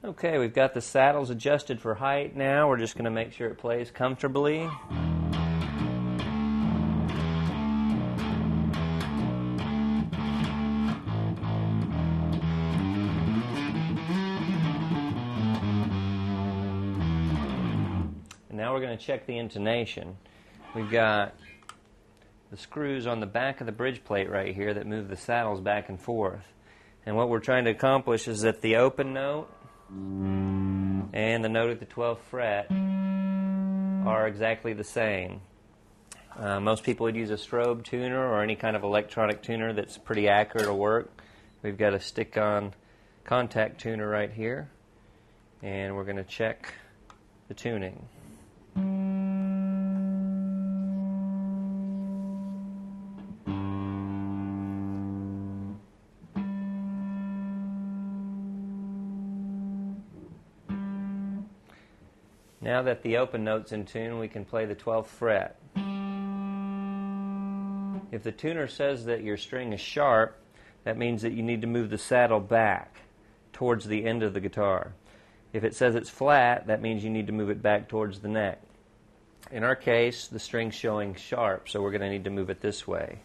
Okay, we've got the saddles adjusted for height now. We're just going to make sure it plays comfortably. And now we're going to check the intonation. We've got the screws on the back of the bridge plate right here that move the saddles back and forth. And what we're trying to accomplish is that the open note and the note at the 12th fret are exactly the same. Most people would use a strobe tuner or any kind of electronic tuner that's pretty accurate to work. We've got a stick-on contact tuner right here, and we're going to check the tuning. Now that the open note's in tune, we can play the 12th fret. If the tuner says that your string is sharp, that means that you need to move the saddle back towards the end of the guitar. If it says it's flat, that means you need to move it back towards the neck. In our case, the string's showing sharp, so we're going to need to move it this way.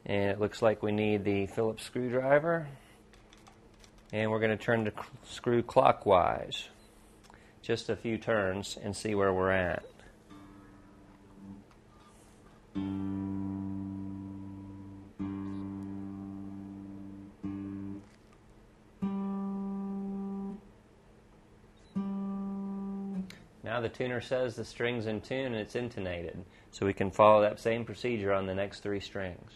And it looks like we need the Phillips screwdriver. And we're going to turn the screw clockwise. Just a few turns and see where we're at. Now the tuner says the string's in tune and it's intonated, so we can follow that same procedure on the next 3 strings.